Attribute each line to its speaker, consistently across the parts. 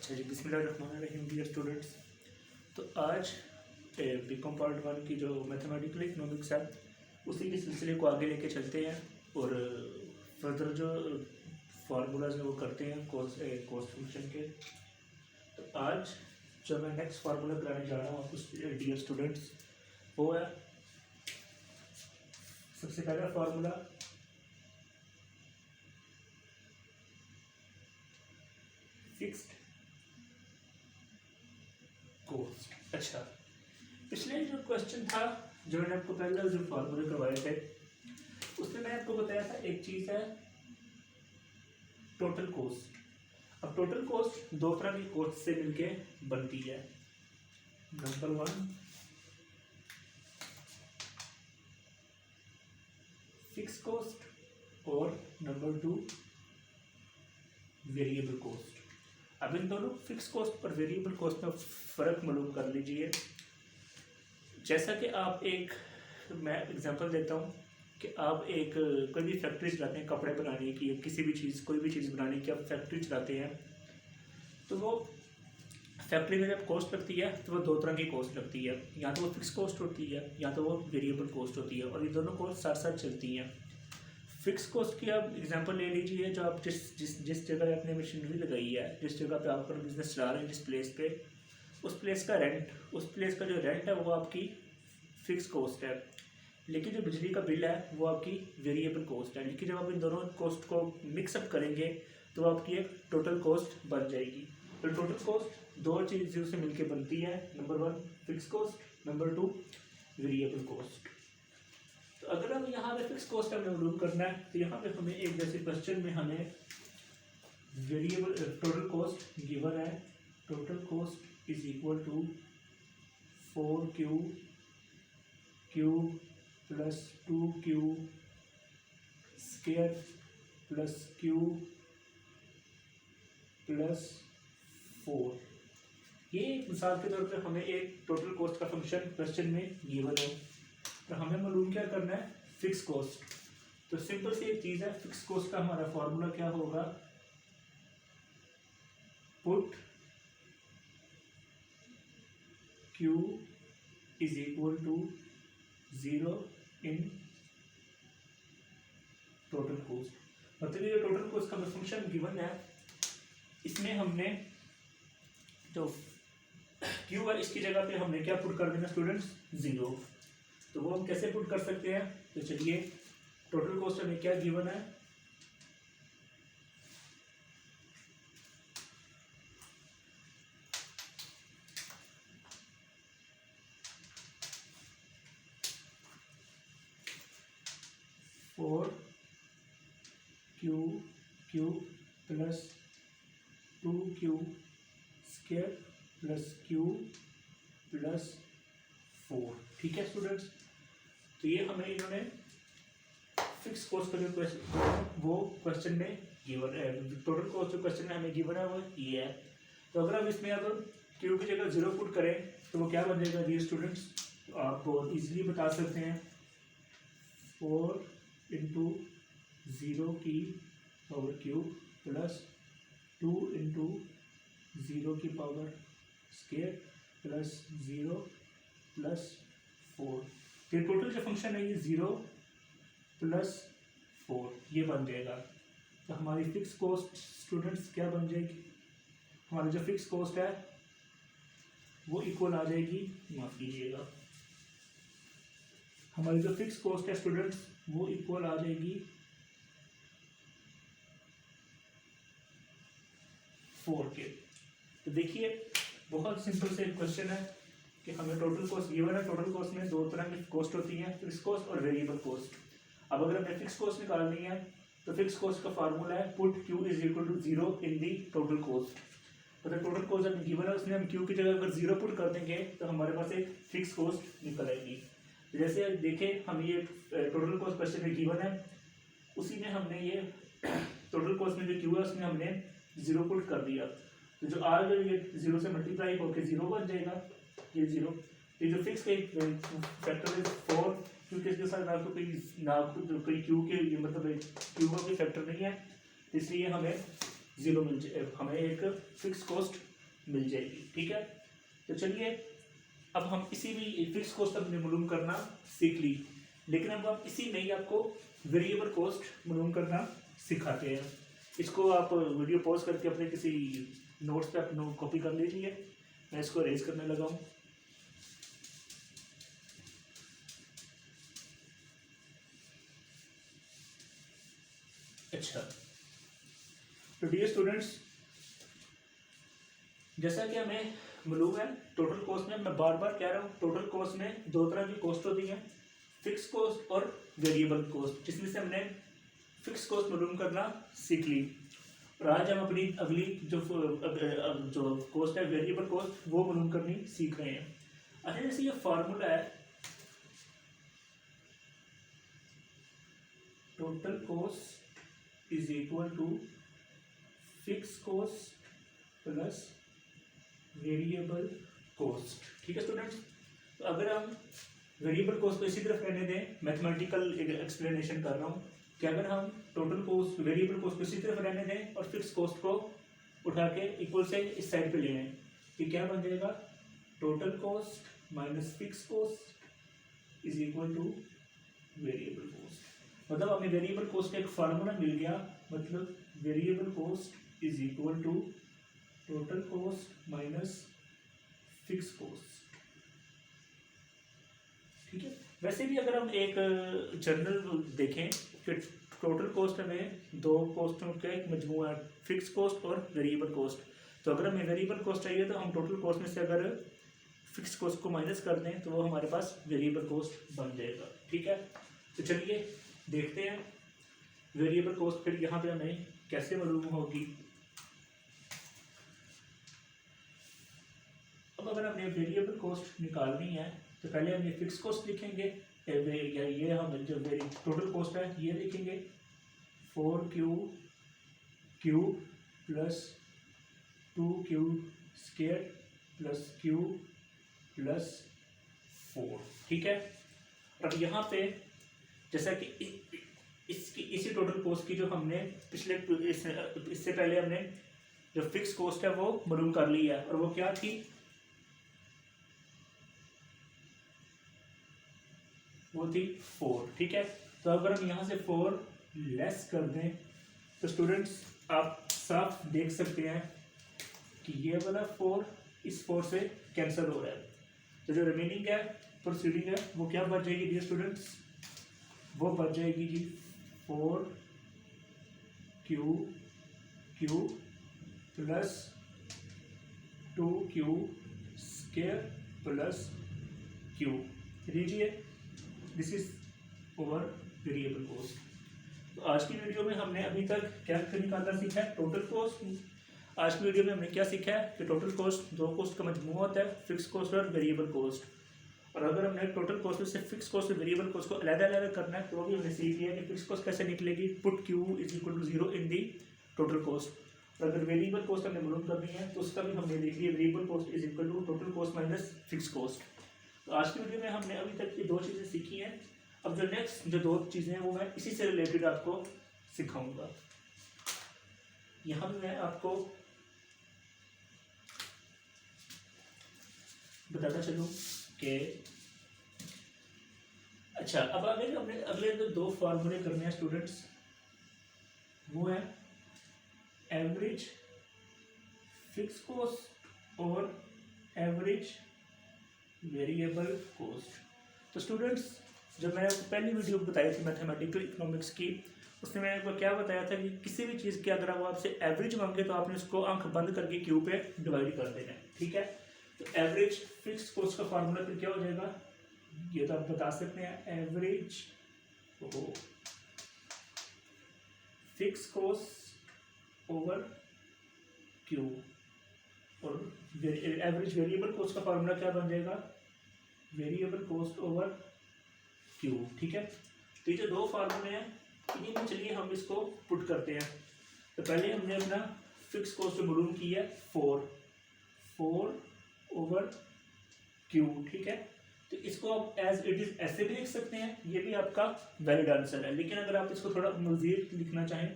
Speaker 1: अच्छा जी, बिस्मिल्लाहिर्रहमानिर्रहीम dear students. तो आज बीकॉम पार्ट 1 की जो मैथमेटिकल इकोनॉमिक्स है उसी के सिलसिले को आगे लेके चलते हैं और फर्दर जो फार्मूलाज हैं वो करते हैं कोस फंक्शन के। तो आज जो मैं नेक्स्ट फार्मूला कराने जा रहा हूँ आपको डियर स्टूडेंट्स, वो है सबसे पहला फार्मूला फिक्स्ड कोस्ट। अच्छा, पिछले जो क्वेश्चन था जो मैंने आपको पहले जो फार्मूले करवाए थे उसमें मैंने आपको बताया था एक चीज़ है टोटल कॉस्ट। अब टोटल कॉस्ट दो तरह की कॉस्ट से मिलके बनती है। नंबर 1 फिक्स कॉस्ट और नंबर 2 वेरिएबल कॉस्ट। अब इन दोनों फिक्स कॉस्ट और वेरिएबल कॉस्ट में फ़र्क मालूम कर लीजिए। जैसा कि आप मैं एग्जांपल देता हूँ कि आप कोई भी फैक्ट्री चलाते हैं कपड़े बनाने की या किसी भी चीज़ कोई भी चीज़ बनाने की, आप फैक्ट्री चलाते हैं तो वो फैक्ट्री में जब कॉस्ट लगती है तो वो दो तरह की कॉस्ट लगती है, या तो वो फिक्स कॉस्ट होती है या तो वो वेरिएबल कॉस्ट होती है, और ये दोनों कॉस्ट साथ साथ चलती हैं। फिक्स कॉस्ट की आप एग्जांपल ले लीजिए, जो आप जिस जगह आपने मशीनरी लगाई है, जिस जगह पे आप अपना बिजनेस चला रहे हैं, जिस प्लेस पे, उस प्लेस का रेंट, उस प्लेस का जो रेंट है वो आपकी फिक्स कॉस्ट है। लेकिन जो बिजली का बिल है वो आपकी वेरिएबल कॉस्ट है। लेकिन जब आप इन दोनों कॉस्ट को मिक्सअप करेंगे तो आपकी एक टोटल कॉस्ट बन जाएगी। तो टोटल कॉस्ट दो चीज़ों से मिलकर बनती है। Number 1 fix cost, number 2 variable cost. तो अगर हम यहाँ पे फिक्स कॉस्ट हमें मालूम करना है तो यहाँ पे हमें एक जैसे क्वेश्चन में हमें वेरिएबल टोटल कॉस्ट गिवन है। Total cost is equal to 4q cube plus 2q square plus q plus 4। ये मिसाल के तौर पर हमें एक टोटल कॉस्ट का फंक्शन क्वेश्चन में गिवन है, तो हमें मालूम क्या करना है फिक्स कॉस्ट। तो सिंपल सी एक चीज़ है, फिक्स कॉस्ट का हमारा फॉर्मूला क्या होगा, put Q is equal to 0 in total cost. मतलब ये टोटल कॉस्ट का फंक्शन गिवन है, इसमें हमने जो Q है इसकी जगह पे हमने क्या पुट कर देना स्टूडेंट्स, 0। तो वो हम कैसे पुट कर सकते हैं, तो चलिए टोटल कॉस्ट हमें क्या गिवन है, q plus 2q square plus q plus 4। ठीक है स्टूडेंट्स, तो ये हमें इन्होंने फिक्स कॉस्ट का जो क्वेश्चन वो क्वेश्चन में गिवन है, टोटल कॉस्ट जो क्वेश्चन में हमें गिवन है वो ये है। तो अगर हम इसमें अब q की जगह 0 पुट करें तो वो क्या बन जाएगा डियर स्टूडेंट्स, तो आप बहुत इजीली बता सकते हैं 4 इंटू 0 की पावर क्यूब प्लस 2 इंटू 0 की पावर स्क्वायर प्लस 0 प्लस 4। तो टोटल जो फंक्शन है ये 0 प्लस 4 ये बन जाएगा। तो हमारी फिक्स कॉस्ट स्टूडेंट्स क्या बन जाएगी, हमारी जो फिक्स कॉस्ट है वो इक्वल आ जाएगी, माफ़ कीजिएगा, हमारी जो फिक्स कॉस्ट है स्टूडेंट्स वो इक्वल आ जाएगी 4 के। तो देखिए बहुत सिंपल से क्वेश्चन है कि हमें टोटल कॉस्ट गिवन है। टोटल कॉस्ट में दो तरह की कॉस्ट होती है, फिक्स कॉस्ट और वेरिएबल कॉस्ट। अब अगर हमें फिक्स कॉस्ट निकालनी है तो फिक्स कॉस्ट का फार्मूला है put Q is equal to 0 in the total cost. मतलब टोटल कॉस्ट जब गिवन है उसमें हम Q की जगह अगर 0 पुट कर देंगे तो हमारे पास एक फिक्स कॉस्ट निकल आएगी। जैसे देखें हम ये टोटल कॉस्ट क्वेश्चन में गिवन है, उसी में हमने ये टोटल कॉस्ट में जो Q है उसमें हमने 0 पुट कर दिया, तो जो आ गया ये 0 से मल्टीप्लाई होकर 0 बन जाएगा, ये 0। ये जो फिक्स का फैक्टर है 4, क्योंकि इसके साथ कोई क्यू के मतलब क्यू का कोई फैक्टर नहीं है, इसलिए हमें 0 मिल जाए, हमें एक फिक्स कॉस्ट मिल जाएगी। ठीक है, तो चलिए अब हम इसी भी फिक्स कॉस्ट हमने मालूम करना सीख ली, लेकिन अब हम इसी में ही आपको वेरिएबल कॉस्ट मालूम करना सिखाते हैं। इसको आप वीडियो पॉज करके अपने किसी नोट्स पे आप कॉपी कर लीजिए। मैं इसको अरेंज करने लगा हूँ। अच्छा, तो डियर स्टूडेंट्स, जैसा कि हमें मालूम है टोटल कॉस्ट में, मैं बार बार कह रहा हूँ, टोटल कॉस्ट में दो तरह की कॉस्ट होती है, फिक्स कॉस्ट और वेरिएबल कॉस्ट, जिसमें से हमने फिक्स कॉस्ट मालूम करना सीख ली। और आज हम अपनी अगली जो कॉस्ट है वेरिएबल कॉस्ट वो मालूम करनी सीख रहे हैं। अच्छा, जैसे ये फार्मूला है total cost is equal to fix cost plus variable cost. ठीक है स्टूडेंट्स, तो अगर हम वेरिएबल कॉस्ट को इसी तरफ रहने दें, मैथमेटिकल एक्सप्लेनेशन कर रहा हूँ कि अगर हम टोटल कॉस्ट वेरिएबल कॉस्ट को इसी तरफ रहने दें और फिक्स कॉस्ट को उठा के इक्वल से इस साइड पे ले लें, तो क्या बन जाएगा, total cost minus fix cost is equal two variable cost. मतलब हमें वेरिएबल कॉस्ट का एक फार्मूला मिल गया, मतलब variable cost is equal to total cost minus fix cost. ठीक है, वैसे भी अगर हम एक जनरल देखें कि टोटल कॉस्ट हमें दो कॉस्टों का एक मजमूआ है, फिक्स कॉस्ट और वेरिएबल कॉस्ट। तो अगर हमें वेरिएबल कॉस्ट चाहिए तो हम टोटल कॉस्ट में से अगर फिक्स कॉस्ट को माइनस कर दें तो वो हमारे पास वेरिएबल कॉस्ट बन जाएगा। ठीक है, तो चलिए देखते हैं वेरिएबल कॉस्ट फिर यहाँ पे हमें कैसे मालूम होगी। अब अगर हमने वेरिएबल कॉस्ट निकालनी है तो पहले हम ये फिक्स कॉस्ट लिखेंगे, या ये हम जो टोटल कॉस्ट है ये लिखेंगे 4q cube plus 2q square plus q plus 4। ठीक है, अब यहाँ पे जैसा कि इसी टोटल कॉस्ट की जो हमने पिछले इससे पहले हमने जो फिक्स कॉस्ट है वो मालूम कर ली है, और वो क्या थी, वो थी 4। ठीक है, तो अगर हम यहाँ से 4 लेस कर दें तो स्टूडेंट्स आप साफ देख सकते हैं कि ये वाला 4 इस 4 से कैंसिल हो रहा है, तो जो रिमेनिंग है प्रोसीडिंग है वो क्या बच जाएगी डियर स्टूडेंट्स, वो बच जाएगी जी 4q plus 2q square plus q। लीजिए, this is over variable cost. तो आज की वीडियो में हमने अभी तक क्या निकालना सीखा है, टोटल कॉस्ट। आज की वीडियो में हमने क्या सीखा है कि टोटल कॉस्ट दो कॉस्ट का मजमूआ होता है, फिक्स कॉस्ट और वेरिएबल कॉस्ट। और अगर हमने टोटल कॉस्ट में से फिक्स कॉस्ट और वेरिएबल कॉस्ट को अलग-अलग करना है तो वो भी हमने सीख लिया कि फिक्स कॉस्ट कैसे निकलेगी, put q is equal to 0 in the total cost. और अगर वेरिएबल कॉस्ट हमने मालूम करनी है तो उसका भी हमने लिख लिया, variable cost is equal to total cost minus fix cost. तो आज की वीडियो में हमने अभी तक ये दो चीज़ें सीखी हैं। अब जो नेक्स्ट जो दो चीज़ें हैं वो मैं इसी से रिलेटेड आपको सिखाऊंगा। यहाँ भी मैं आपको बताता चलूँ कि अच्छा, अब आगे हमने अगले जो दो फार्मूले करने हैं स्टूडेंट्स, वो है एवरेज फिक्स कॉस्ट और एवरेज वेरिएबल कॉस्ट। तो स्टूडेंट्स, जब मैंने पहली वीडियो बताई थी मैथमेटिकल इकोनॉमिक्स की, उसने मैंने आपको क्या बताया था कि किसी भी चीज़ की अगर वो आपसे एवरेज मांगे तो आपने उसको आंख बंद करके क्यू पे डिवाइड कर देना है। ठीक है, तो एवरेज फिक्स कॉस्ट का फार्मूला फिर क्या हो जाएगा, ये तो आप बता सकते हैं, average fix cost over Q. और एवरेज वेरिएबल कॉस्ट का फार्मूला क्या बन जाएगा, वेरिएबल कॉस्ट ओवर क्यू। ठीक है, तो ये जो दो फार्मूले हैं इन्हीं में चलिए हम इसको पुट करते हैं। तो पहले हमने अपना फिक्स कॉस्ट मालूम की है 4 ओवर क्यू। ठीक है, तो इसको आप एज इट इज ऐसे भी लिख सकते हैं, ये भी आपका वैलिड आंसर है। लेकिन अगर आप इसको थोड़ा मज़ीद लिखना चाहें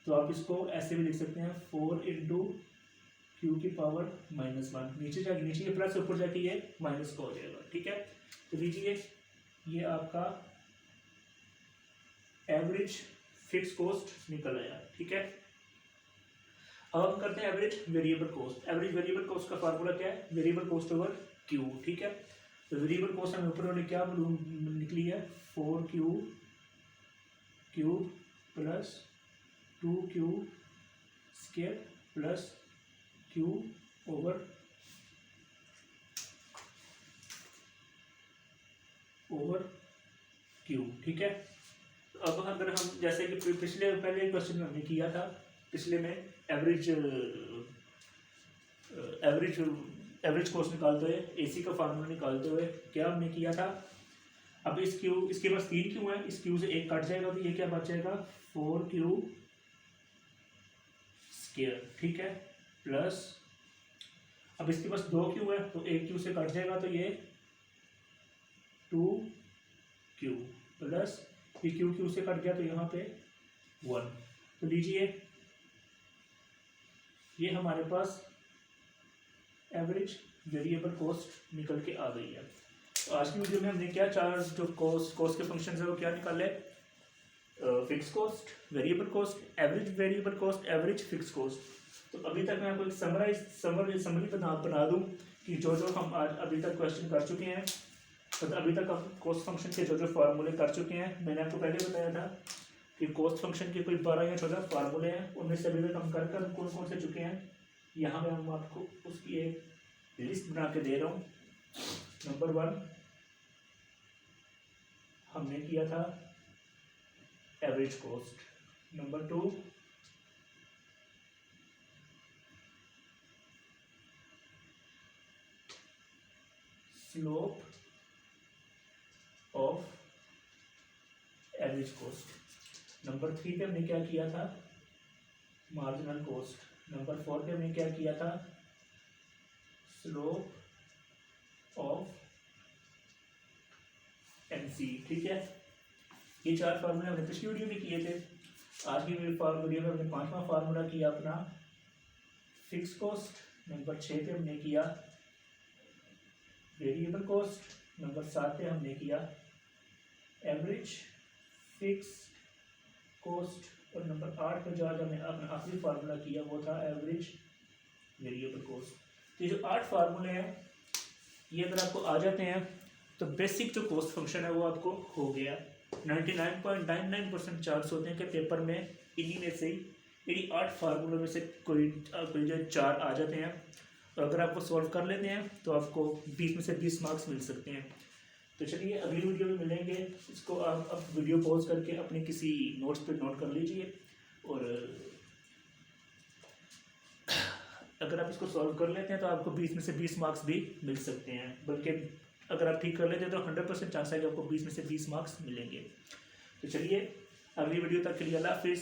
Speaker 1: तो आप इसको ऐसे भी लिख सकते हैं, 4 इंटू क्यू की पावर -1, नीचे जाके नीचे ये प्लस, ऊपर जाके ये माइनस का हो जाएगा, ठीक है। तो लीजिए ये आपका एवरेज फिक्स कॉस्ट निकल आया, ठीक है। अब हम करते हैं average variable cost. Average variable cost का फार्मूला क्या है, वेरिएबल कॉस्ट ओवर क्यू, ठीक है। तो वेरिएबल कॉस्ट हमें ऊपर वाले क्या निकली है, 4Q cube plus 2Q square plus Q over Q, ठीक है। अब अगर हम जैसे कि पिछले पहले क्वेश्चन में हमने किया था, पिछले में एवरेज कॉस्ट निकालते हुए, एसी का फार्मूला निकालते हुए क्या हमने किया था, अब इस क्यू, इसके पास 3 क्यू है, इस क्यू से एक कट जाएगा तो ये क्या बचेगा 4Q स्क्वायर, ठीक है, प्लस अब इसके पास 2 क्यू है तो एक क्यू से कट जाएगा तो ये 2Q प्लस ये क्यू से कट गया तो यहाँ पे 1। तो लीजिए ये हमारे पास एवरेज वेरिएबल कॉस्ट निकल के आ गई है। तो आज की वीडियो में हमने क्या चार जो कॉस्ट के फंक्शन है वो क्या निकाले, fix cost, variable cost, average variable cost, average fix cost. तो अभी तक मैं आपको एक समरी बना दूं कि जो जो हम आज अभी तक क्वेश्चन कर चुके हैं, तो अभी तक हम कॉस्ट फंक्शन के जो जो फार्मूले कर चुके हैं, मैंने आपको पहले बताया था कि कॉस्ट फंक्शन के कोई 12 या 14 फार्मूले हैं, उनमें से अभी तक हम कर कौन कौन से चुके हैं, यहाँ पे हम आपको उसकी एक लिस्ट बना के दे रहा हूँ। नंबर 1 हमने किया था average cost, number 2 slope of average cost, number 3 पे हमने क्या किया था मार्जिनल कॉस्ट, नंबर 4 पे हमने क्या किया था स्लोप ऑफ MC, ठीक है। ये 4 फार्मूले हमने पिछली वीडियो में किए थे। आज की वीडियो में हमने 5वां फार्मूला किया अपना फिक्स कॉस्ट, नंबर 6 पे हमने किया वेरिएबल कॉस्ट, नंबर 7 पे हमने किया एवरेज फिक्स कॉस्ट, और नंबर 8 पे जो आज हमने अपना आखिरी फार्मूला किया वो था एवरेज वेरिएबल कॉस्ट। तो ये जो 8 फार्मूले हैं ये अगर आपको आ जाते हैं तो बेसिक जो कॉस्ट फंक्शन है वो आपको हो गया। 99.99% चांस होते हैं कि पेपर में इन्हीं में से इन्हीं 8 फार्मूलों में से कोई जो 4 आ जाते हैं, और अगर आपको सॉल्व कर लेते हैं तो आपको 20 में से 20 मार्क्स मिल सकते हैं। तो चलिए अगली वीडियो में मिलेंगे। इसको आप अब वीडियो पॉज करके अपने किसी नोट्स पे नोट कर लीजिए, और अगर आप इसको सॉल्व कर लेते हैं तो आपको 20 में से 20 मार्क्स भी मिल सकते हैं, बल्कि अगर आप ठीक कर लेते हैं तो 100% चांस है कि आपको 20 में से 20 मार्क्स मिलेंगे। तो चलिए अगली वीडियो तक के लिए अल्लाह हाफिज़।